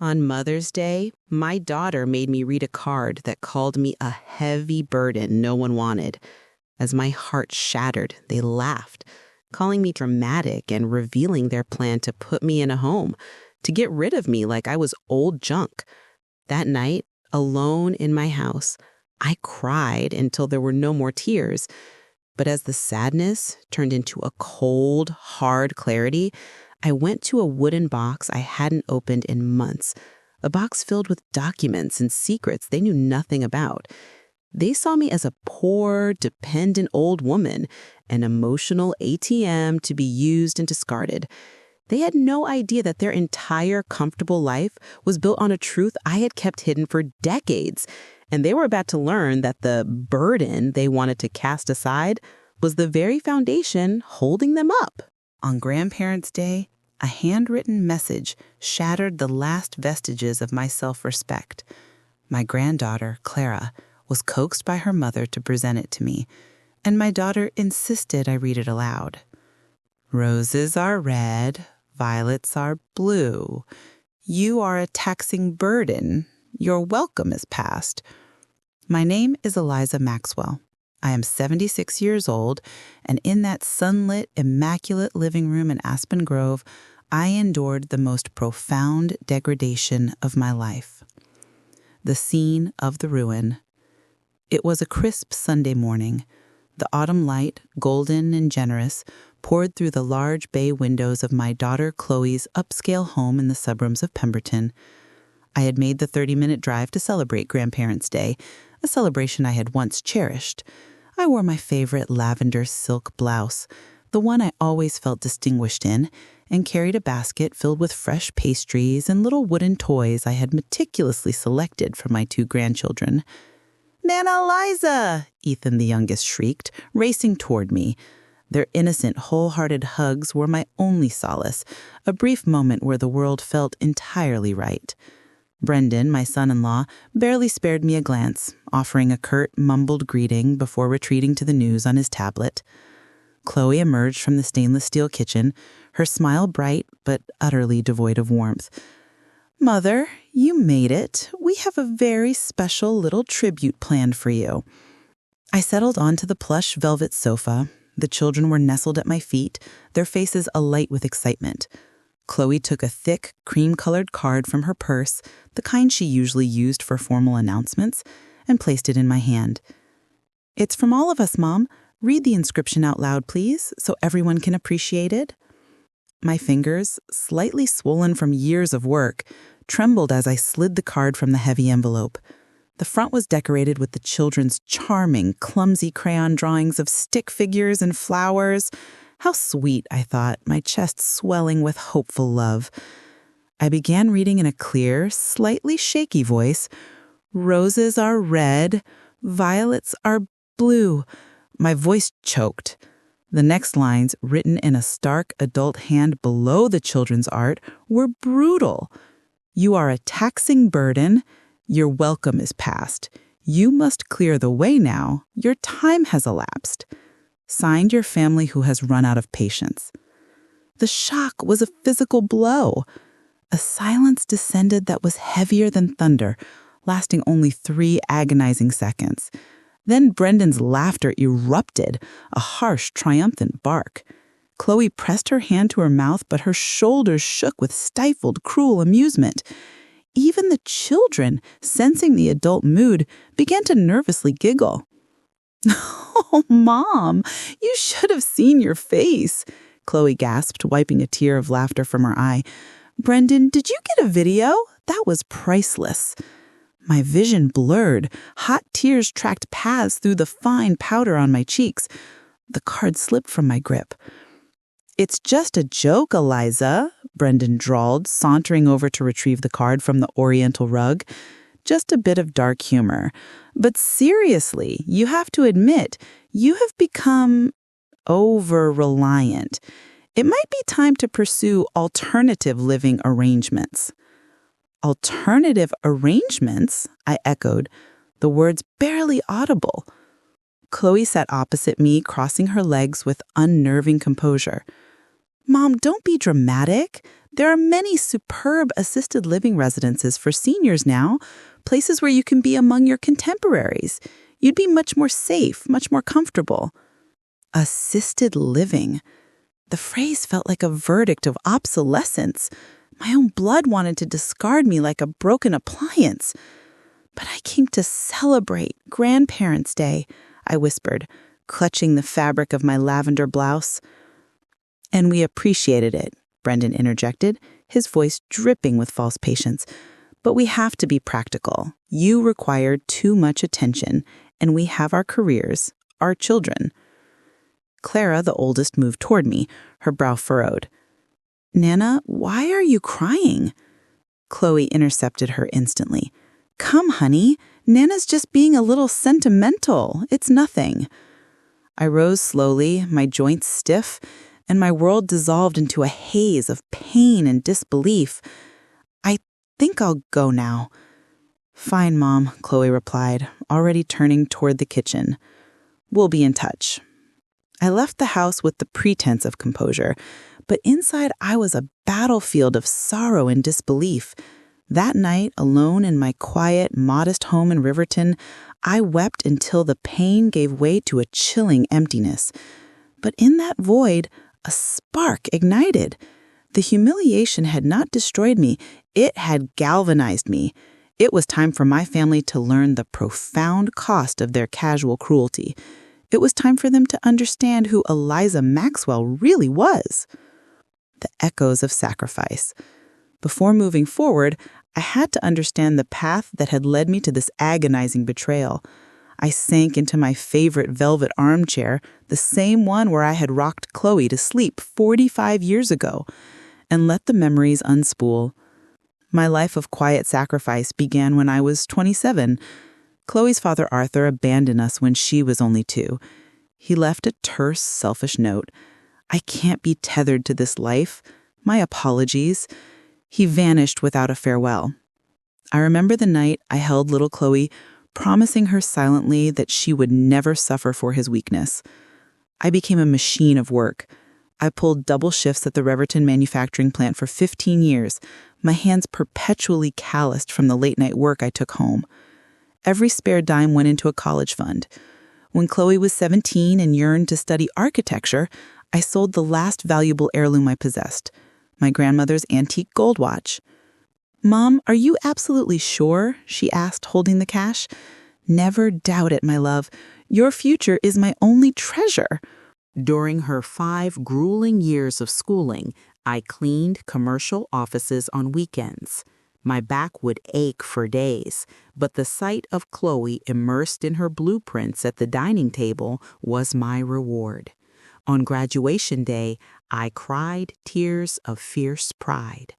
On Mother's Day, my daughter made me read a card that called me a heavy burden no one wanted. As my heart shattered, they laughed, calling me dramatic and revealing their plan to put me in a home, to get rid of me like I was old junk. That night, alone in my house, I cried until there were no more tears. But as the sadness turned into a cold, hard clarity, I went to a wooden box I hadn't opened in months, a box filled with documents and secrets they knew nothing about. They saw me as a poor, dependent old woman, an emotional ATM to be used and discarded. They had no idea that their entire comfortable life was built on a truth I had kept hidden for decades, and they were about to learn that the burden they wanted to cast aside was the very foundation holding them up. On Grandparents' Day, a handwritten message shattered the last vestiges of my self-respect. My granddaughter, Clara, was coaxed by her mother to present it to me, and my daughter insisted I read it aloud. Roses are red, violets are blue. You are a taxing burden. Your welcome is past. My name is Eliza Maxwell. I am 76 years old, and in that sunlit, immaculate living room in Aspen Grove, I endured the most profound degradation of my life. The scene of the ruin. It was a crisp Sunday morning. The autumn light, golden and generous, poured through the large bay windows of my daughter Chloe's upscale home in the suburbs of Pemberton. I had made the 30-minute drive to celebrate Grandparents' Day, a celebration I had once cherished. I wore my favorite lavender silk blouse, the one I always felt distinguished in, and carried a basket filled with fresh pastries and little wooden toys I had meticulously selected for my two grandchildren. "Nana Eliza!" Ethan the youngest shrieked, racing toward me. Their innocent, wholehearted hugs were my only solace, a brief moment where the world felt entirely right. Brendan, my son-in-law, barely spared me a glance, offering a curt, mumbled greeting before retreating to the news on his tablet. Chloe emerged from the stainless steel kitchen, her smile bright but utterly devoid of warmth. "Mother, you made it. We have a very special little tribute planned for you." I settled onto the plush velvet sofa. The children were nestled at my feet, their faces alight with excitement. Chloe took a thick, cream-colored card from her purse, the kind she usually used for formal announcements, and placed it in my hand. "It's from all of us, Mom. Read the inscription out loud, please, so everyone can appreciate it." My fingers, slightly swollen from years of work, trembled as I slid the card from the heavy envelope. The front was decorated with the children's charming, clumsy crayon drawings of stick figures and flowers. How sweet, I thought, my chest swelling with hopeful love. I began reading in a clear, slightly shaky voice. "Roses are red, violets are blue." My voice choked. The next lines, written in a stark adult hand below the children's art, were brutal. "You are a taxing burden. Your welcome is past. You must clear the way now. Your time has elapsed. Signed, your family who has run out of patience." The shock was a physical blow. A silence descended that was heavier than thunder, lasting only 3 agonizing seconds. Then Brendan's laughter erupted, a harsh, triumphant bark. Chloe pressed her hand to her mouth, but her shoulders shook with stifled, cruel amusement. Even the children, sensing the adult mood, began to nervously giggle. "Oh, Mom, you should have seen your face," Chloe gasped, wiping a tear of laughter from her eye. "Brendan, did you get a video? That was priceless." My vision blurred. Hot tears tracked paths through the fine powder on my cheeks. The card slipped from my grip. "It's just a joke, Eliza," Brendan drawled, sauntering over to retrieve the card from the oriental rug. "Just a bit of dark humor. But seriously, you have to admit, you have become over-reliant. It might be time to pursue alternative living arrangements." "Alternative arrangements?" I echoed, the words barely audible. Chloe sat opposite me, crossing her legs with unnerving composure. Mom, don't be dramatic. There are many superb assisted living residences for seniors now, places where you can be among your contemporaries. You'd be much more safe, much more comfortable. Assisted living. The phrase felt like a verdict of obsolescence. My own blood wanted to discard me like a broken appliance. But I came to celebrate Grandparents' Day, I whispered, clutching the fabric of my lavender blouse. And we appreciated it, Brendan interjected, his voice dripping with false patience. But we have to be practical. You require too much attention, and we have our careers, our children. Clara, the oldest, moved toward me, her brow furrowed. Nana, why are you crying? Chloe intercepted her instantly. Come, honey, Nana's just being a little sentimental. It's nothing. I rose slowly, my joints stiff, and my world dissolved into a haze of pain and disbelief. I think I'll go now. Fine, Mom, Chloe replied, already turning toward the kitchen. We'll be in touch. I left the house with the pretense of composure, but inside I was a battlefield of sorrow and disbelief. That night, alone in my quiet, modest home in Riverton, I wept until the pain gave way to a chilling emptiness. But in that void, a spark ignited. The humiliation had not destroyed me, it had galvanized me. It was time for my family to learn the profound cost of their casual cruelty. It was time for them to understand who Eliza Maxwell really was. The echoes of sacrifice. Before moving forward, I had to understand the path that had led me to this agonizing betrayal. I sank into my favorite velvet armchair, the same one where I had rocked Chloe to sleep 45 years ago, and let the memories unspool. My life of quiet sacrifice began when I was 27. Chloe's father Arthur abandoned us when she was only 2. He left a terse, selfish note. I can't be tethered to this life. My apologies. He vanished without a farewell. I remember the night I held little Chloe, promising her silently that she would never suffer for his weakness. I became a machine of work. I pulled double shifts at the Riverton manufacturing plant for 15 years, my hands perpetually calloused from the late-night work I took home. Every spare dime went into a college fund. When Chloe was 17 and yearned to study architecture, I sold the last valuable heirloom I possessed, my grandmother's antique gold watch. Mom, are you absolutely sure? She asked, holding the cash. Never doubt it, my love. Your future is my only treasure. During her 5 grueling years of schooling, I cleaned commercial offices on weekends. My back would ache for days, but the sight of Chloe immersed in her blueprints at the dining table was my reward. On graduation day, I cried tears of fierce pride.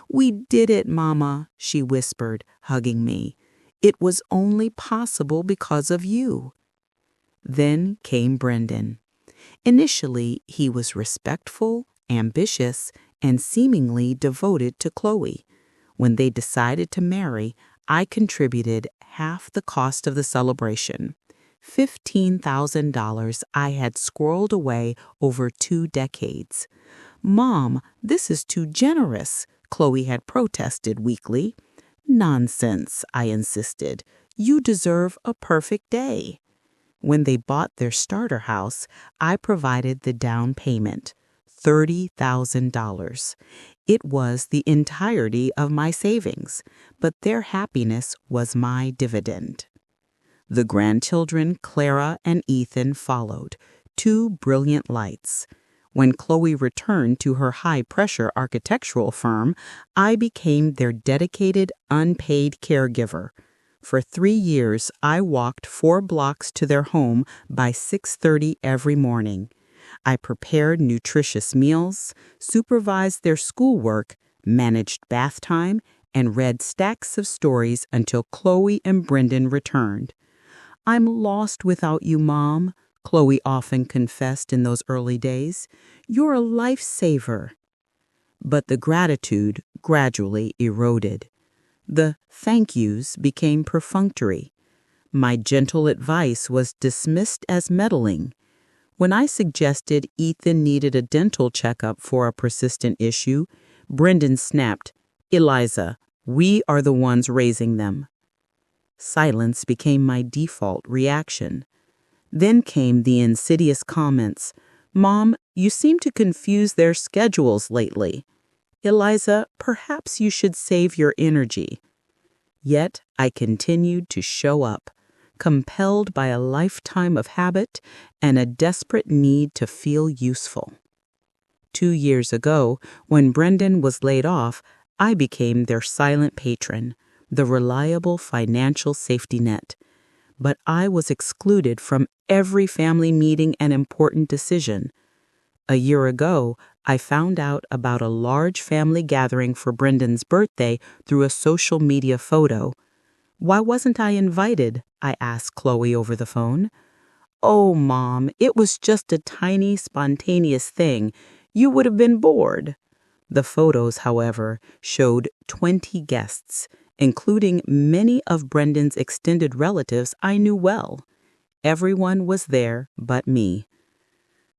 "We did it, Mama," she whispered, hugging me. "It was only possible because of you." Then came Brendan. Initially, he was respectful, ambitious, and seemingly devoted to Chloe. When they decided to marry, I contributed half the cost of the celebration. $15,000 I had squirreled away over 2 decades. "Mom, this is too generous," Chloe had protested weakly. "Nonsense," I insisted. "You deserve a perfect day." When they bought their starter house, I provided the down payment, $30,000. It was the entirety of my savings, but their happiness was my dividend. The grandchildren, Clara and Ethan, followed, 2 brilliant lights. When Chloe returned to her high-pressure architectural firm, I became their dedicated, unpaid caregiver. For 3 years, I walked 4 blocks to their home by 6:30 every morning. I prepared nutritious meals, supervised their schoolwork, managed bath time, and read stacks of stories until Chloe and Brendan returned. "I'm lost without you, Mom," Chloe often confessed in those early days. "You're a lifesaver." But the gratitude gradually eroded. The thank yous became perfunctory. My gentle advice was dismissed as meddling. When I suggested Ethan needed a dental checkup for a persistent issue, Brendan snapped, "Eliza, we are the ones raising them." Silence became my default reaction. Then came the insidious comments. "Mom, you seem to confuse their schedules lately. Eliza, perhaps you should save your energy." Yet I continued to show up, compelled by a lifetime of habit and a desperate need to feel useful. 2 years ago, when Brendan was laid off, I became their silent patron, the reliable financial safety net. But I was excluded from every family meeting and important decision. A year ago, I found out about a large family gathering for Brendan's birthday through a social media photo. "Why wasn't I invited?" I asked Chloe over the phone. "Oh, Mom, it was just a tiny, spontaneous thing. You would have been bored." The photos, however, showed 20 guests, including many of Brendan's extended relatives I knew well. Everyone was there but me.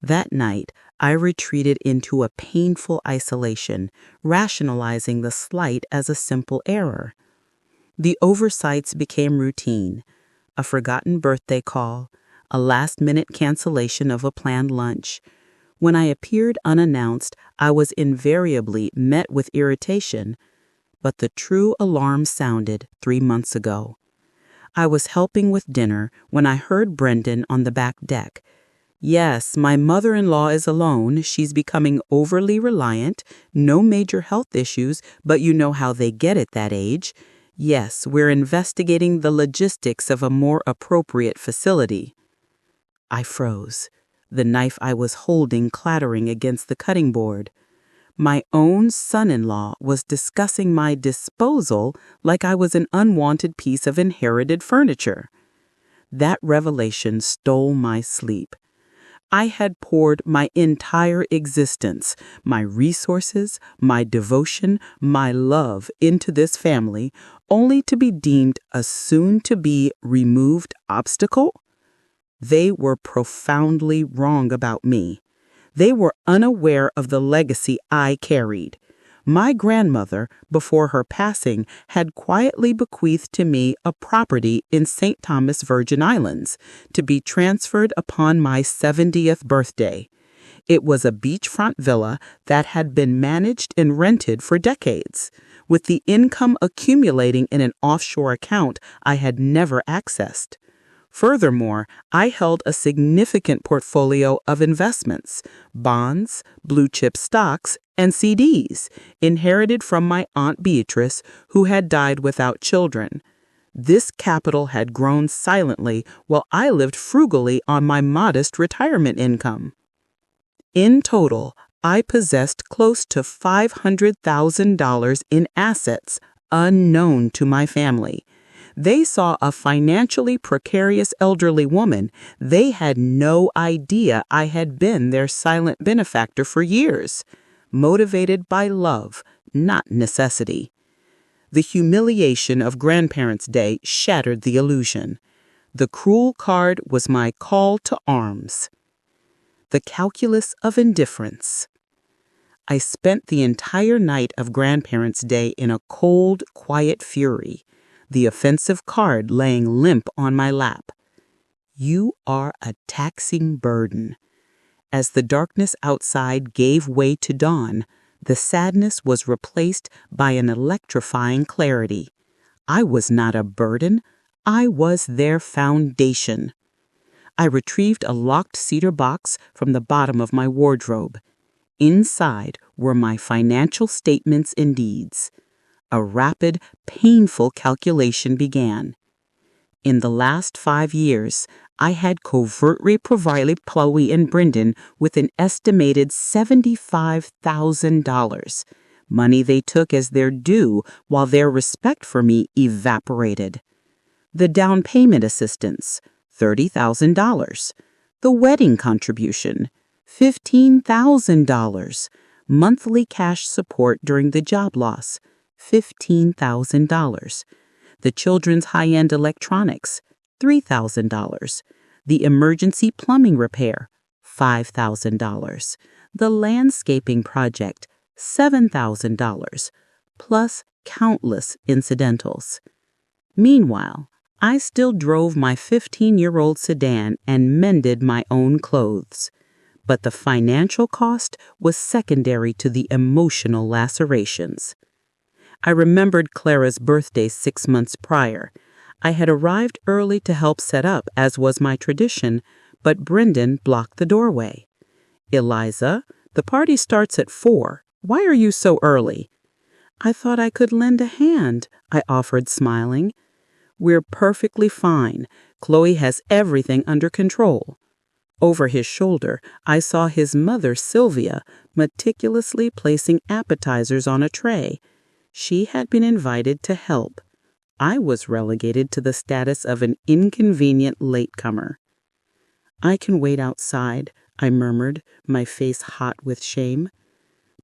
That night, I retreated into a painful isolation, rationalizing the slight as a simple error. The oversights became routine: a forgotten birthday call, a last-minute cancellation of a planned lunch. When I appeared unannounced, I was invariably met with irritation. But the true alarm sounded 3 months ago. I was helping with dinner when I heard Brendan on the back deck. "Yes, my mother-in-law is alone. She's becoming overly reliant. No major health issues, but you know how they get at that age. Yes, we're investigating the logistics of a more appropriate facility." I froze, the knife I was holding clattering against the cutting board. My own son-in-law was discussing my disposal like I was an unwanted piece of inherited furniture. That revelation stole my sleep. I had poured my entire existence, my resources, my devotion, my love into this family, only to be deemed a soon-to-be removed obstacle. They were profoundly wrong about me. They were unaware of the legacy I carried. My grandmother, before her passing, had quietly bequeathed to me a property in St. Thomas, Virgin Islands, to be transferred upon my 70th birthday. It was a beachfront villa that had been managed and rented for decades, with the income accumulating in an offshore account I had never accessed. Furthermore, I held a significant portfolio of investments, bonds, blue-chip stocks, and CDs, inherited from my Aunt Beatrice, who had died without children. This capital had grown silently while I lived frugally on my modest retirement income. In total, I possessed close to $500,000 in assets unknown to my family. They saw a financially precarious elderly woman. They had no idea I had been their silent benefactor for years, motivated by love, not necessity. The humiliation of Grandparents' Day shattered the illusion. The cruel card was my call to arms. The calculus of indifference. I spent the entire night of Grandparents' Day in a cold, quiet fury, the offensive card laying limp on my lap. You are a taxing burden. As the darkness outside gave way to dawn, the sadness was replaced by an electrifying clarity. I was not a burden. I was their foundation. I retrieved a locked cedar box from the bottom of my wardrobe. Inside were my financial statements and deeds. A rapid, painful calculation began. In the last 5 years, I had covertly provided Chloe and Brendan with an estimated $75,000, money they took as their due while their respect for me evaporated. The down payment assistance, $30,000. The wedding contribution, $15,000. Monthly cash support during the job loss, $15,000. The children's high-end electronics, $3,000. The emergency plumbing repair, $5,000. The landscaping project, $7,000, plus countless incidentals. Meanwhile, I still drove my 15-year-old sedan and mended my own clothes. But the financial cost was secondary to the emotional lacerations. I remembered Clara's birthday 6 months prior. I had arrived early to help set up, as was my tradition, but Brendan blocked the doorway. "Eliza, the party starts at 4. Why are you so early?" "I thought I could lend a hand," I offered, smiling. "We're perfectly fine. Chloe has everything under control." Over his shoulder, I saw his mother, Sylvia, meticulously placing appetizers on a tray. She had been invited to help. I was relegated to the status of an inconvenient latecomer. "I can wait outside," I murmured, my face hot with shame.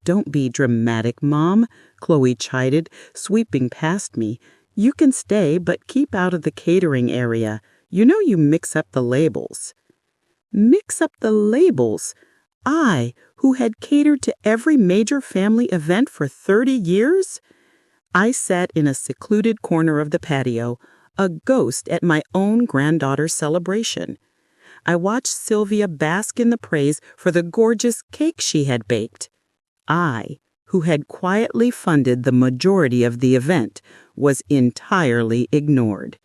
"Don't be dramatic, Mom," Chloe chided, sweeping past me. "You can stay, but keep out of the catering area. You know you mix up the labels." Mix up the labels? I, who had catered to every major family event for 30 years? I sat in a secluded corner of the patio, a ghost at my own granddaughter's celebration. I watched Sylvia bask in the praise for the gorgeous cake she had baked. I, who had quietly funded the majority of the event, was entirely ignored.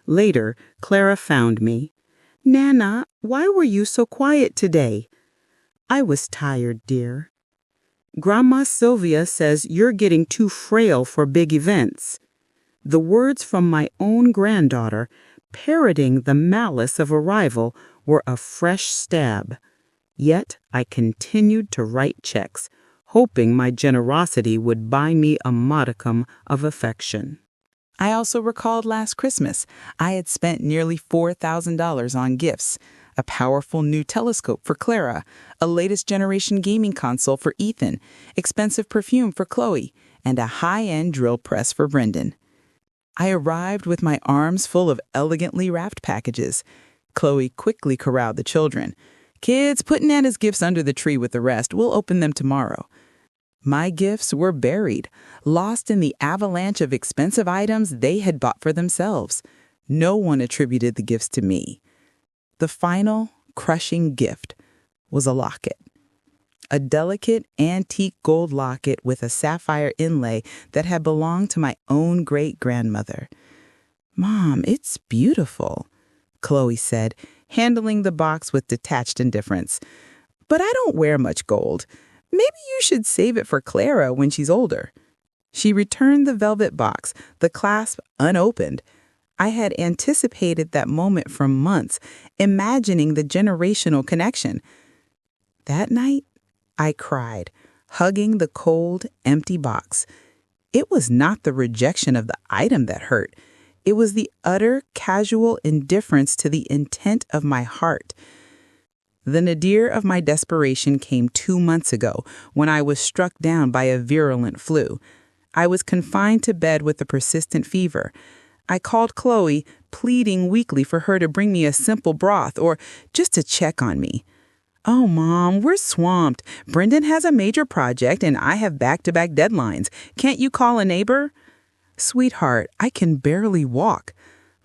Later, Clara found me. "Nana, why were you so quiet today?" "I was tired, dear." "Grandma Sylvia says you're getting too frail for big events." The words from my own granddaughter, parroting the malice of a rival, were a fresh stab. Yet I continued to write checks, hoping my generosity would buy me a modicum of affection. I also recalled last Christmas, I had spent nearly $4,000 on gifts, a powerful new telescope for Clara, a latest generation gaming console for Ethan, expensive perfume for Chloe, and a high-end drill press for Brendan. I arrived with my arms full of elegantly wrapped packages. Chloe quickly corralled the children. "Kids, put Nana's gifts under the tree with the rest. We'll open them tomorrow." My gifts were buried, lost in the avalanche of expensive items they had bought for themselves. No one attributed the gifts to me. The final, crushing gift was a locket. A delicate, antique gold locket with a sapphire inlay that had belonged to my own great-grandmother. "Mom, it's beautiful," Chloe said, handling the box with detached indifference. "But I don't wear much gold. Maybe you should save it for Clara when she's older." She returned the velvet box, the clasp unopened. I had anticipated that moment for months, imagining the generational connection. That night, I cried, hugging the cold, empty box. It was not the rejection of the item that hurt. It was the utter, casual indifference to the intent of my heart. The nadir of my desperation came 2 months ago when I was struck down by a virulent flu. I was confined to bed with a persistent fever. I called Chloe, pleading weakly for her to bring me a simple broth or just to check on me. "Oh, Mom, we're swamped. Brendan has a major project and I have back-to-back deadlines. Can't you call a neighbor?" "Sweetheart, I can barely walk."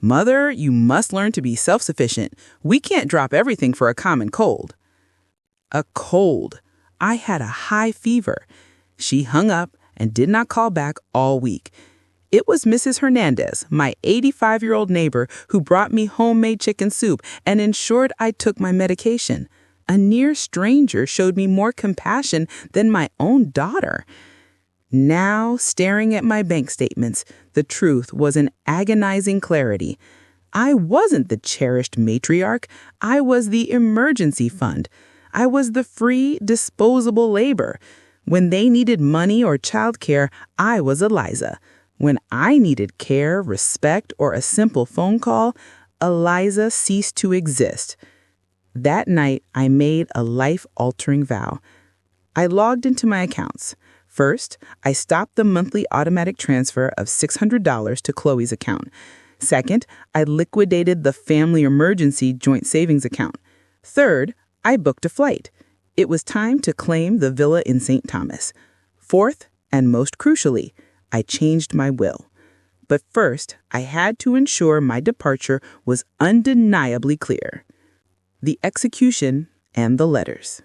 "Mother, you must learn to be self-sufficient. We can't drop everything for a common cold." A cold. I had a high fever. She hung up and did not call back all week. It was Mrs. Hernandez, my 85-year-old neighbor, who brought me homemade chicken soup and ensured I took my medication. A near stranger showed me more compassion than my own daughter. Now, staring at my bank statements, the truth was an agonizing clarity. I wasn't the cherished matriarch. I was the emergency fund. I was the free, disposable labor. When they needed money or childcare, I was Eliza. When I needed care, respect, or a simple phone call, Eliza ceased to exist. That night, I made a life-altering vow. I logged into my accounts. First, I stopped the monthly automatic transfer of $600 to Chloe's account. Second, I liquidated the family emergency joint savings account. Third, I booked a flight. It was time to claim the villa in St. Thomas. Fourth, and most crucially, I changed my will. But first, I had to ensure my departure was undeniably clear. The execution and the letters.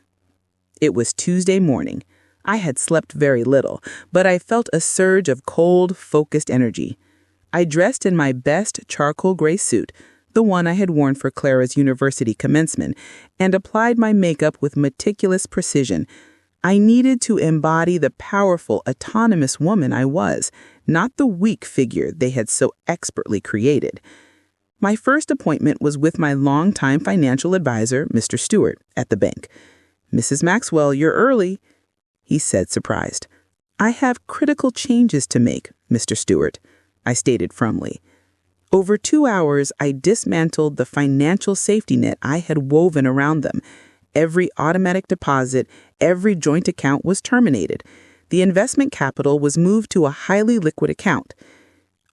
It was Tuesday morning. I had slept very little, but I felt a surge of cold, focused energy. I dressed in my best charcoal gray suit, the one I had worn for Clara's university commencement, and applied my makeup with meticulous precision. I needed to embody the powerful, autonomous woman I was, not the weak figure they had so expertly created. My first appointment was with my longtime financial advisor, Mr. Stewart, at the bank. "Mrs. Maxwell, you're early," he said, surprised. "I have critical changes to make, Mr. Stewart," I stated firmly. Over 2 hours, I dismantled the financial safety net I had woven around them. Every automatic deposit, every joint account was terminated. The investment capital was moved to a highly liquid account.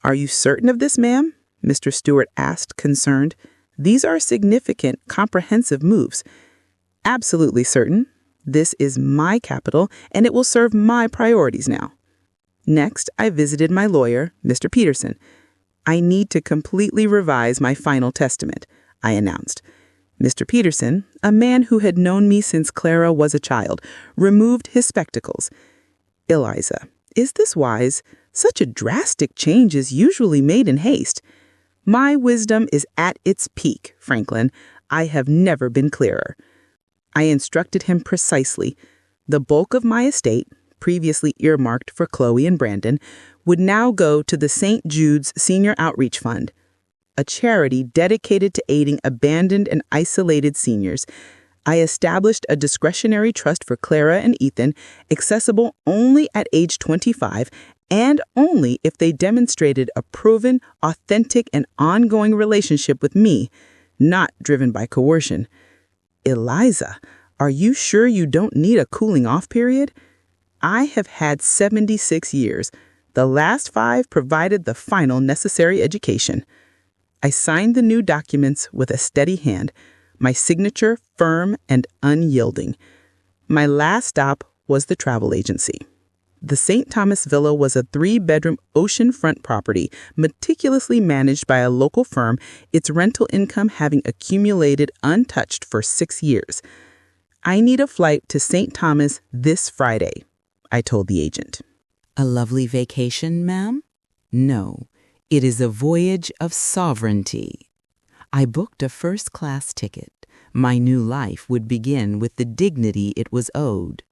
"Are you certain of this, ma'am?" Mr. Stewart asked, concerned. "These are significant, comprehensive moves." "Absolutely certain. This is my capital, and it will serve my priorities now." Next, I visited my lawyer, Mr. Peterson. "I need to completely revise my final testament," I announced. Mr. Peterson, a man who had known me since Clara was a child, removed his spectacles. "Eliza, is this wise? Such a drastic change is usually made in haste." "My wisdom is at its peak, Franklin. I have never been clearer." I instructed him precisely. The bulk of my estate, previously earmarked for Chloe and Brandon, would now go to the St. Jude's Senior Outreach Fund, a charity dedicated to aiding abandoned and isolated seniors. I established a discretionary trust for Clara and Ethan, accessible only at age 25 and only if they demonstrated a proven, authentic, and ongoing relationship with me, not driven by coercion. "Eliza, are you sure you don't need a cooling-off period?" "I have had 76 years. The last 5 provided the final necessary education." I signed the new documents with a steady hand, my signature firm and unyielding. My last stop was the travel agency. The St. Thomas Villa was a 3-bedroom oceanfront property, meticulously managed by a local firm, its rental income having accumulated untouched for 6 years. "I need a flight to St. Thomas this Friday," I told the agent. A lovely vacation, ma'am? No, it is a voyage of sovereignty. I booked a first-class ticket. My new life would begin with the dignity it was owed.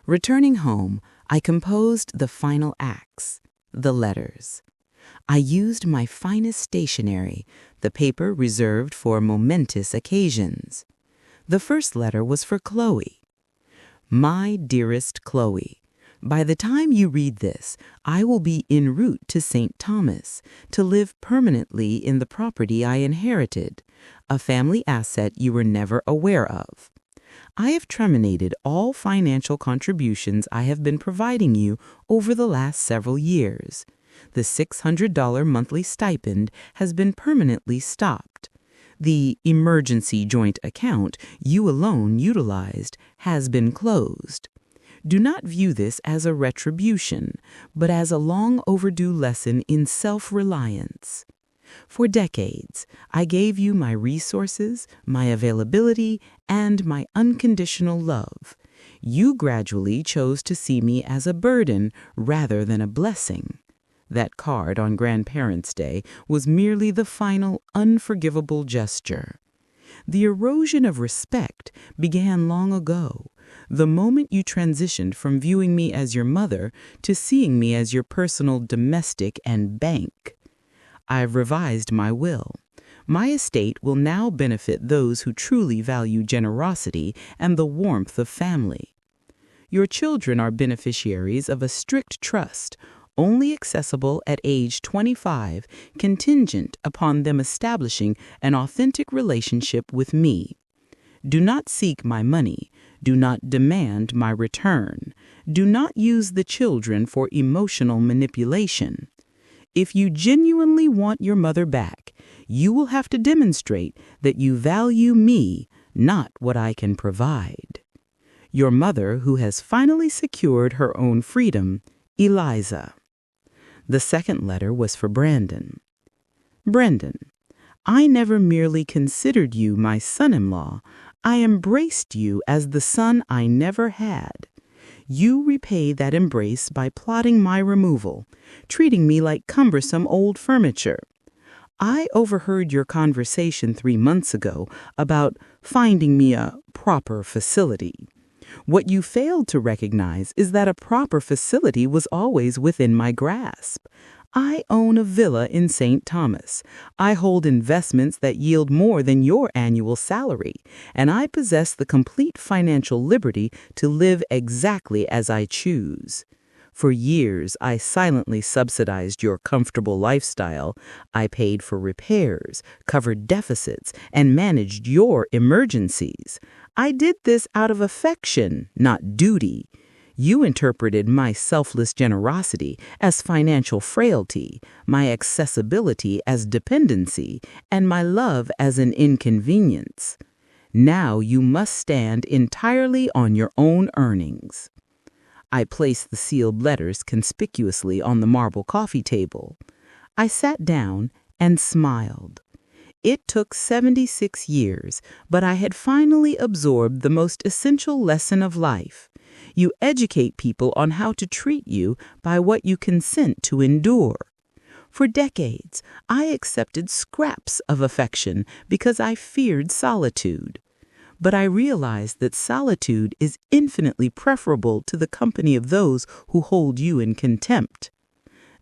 Returning home, I composed the final acts, the letters. I used my finest stationery, the paper reserved for momentous occasions. The first letter was for Chloe. "My dearest Chloe, by the time you read this, I will be en route to St. Thomas to live permanently in the property I inherited, a family asset you were never aware of. I have terminated all financial contributions I have been providing you over the last several years. The $600 monthly stipend has been permanently stopped. The emergency joint account you alone utilized has been closed. Do not view this as a retribution, but as a long overdue lesson in self-reliance. For decades, I gave you my resources, my availability, and my unconditional love. You gradually chose to see me as a burden rather than a blessing. That card on Grandparents' Day was merely the final, unforgivable gesture. The erosion of respect began long ago, the moment you transitioned from viewing me as your mother to seeing me as your personal domestic and bank. I've revised my will. My estate will now benefit those who truly value generosity and the warmth of family. Your children are beneficiaries of a strict trust, only accessible at age 25, contingent upon them establishing an authentic relationship with me. Do not seek my money. Do not demand my return. Do not use the children for emotional manipulation. If you genuinely want your mother back, you will have to demonstrate that you value me, not what I can provide. Your mother, who has finally secured her own freedom, Eliza. The second letter was for Brandon. Brendan, I never merely considered you my son-in-law. I embraced you as the son I never had. You repay that embrace by plotting my removal, treating me like cumbersome old furniture. I overheard your conversation 3 months ago about finding me a proper facility. What you failed to recognize is that a proper facility was always within my grasp. I own a villa in St. Thomas. I hold investments that yield more than your annual salary, and I possess the complete financial liberty to live exactly as I choose. For years, I silently subsidized your comfortable lifestyle. I paid for repairs, covered deficits, and managed your emergencies. I did this out of affection, not duty. You interpreted my selfless generosity as financial frailty, my accessibility as dependency, and my love as an inconvenience. Now you must stand entirely on your own earnings. I placed the sealed letters conspicuously on the marble coffee table. I sat down and smiled. It took 76 years, but I had finally absorbed the most essential lesson of life. You educate people on how to treat you by what you consent to endure. For decades, I accepted scraps of affection because I feared solitude. But I realized that solitude is infinitely preferable to the company of those who hold you in contempt.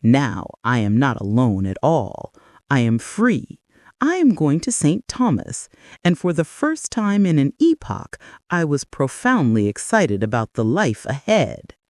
Now I am not alone at all. I am free. I am going to St. Thomas, and for the first time in an epoch, I was profoundly excited about the life ahead.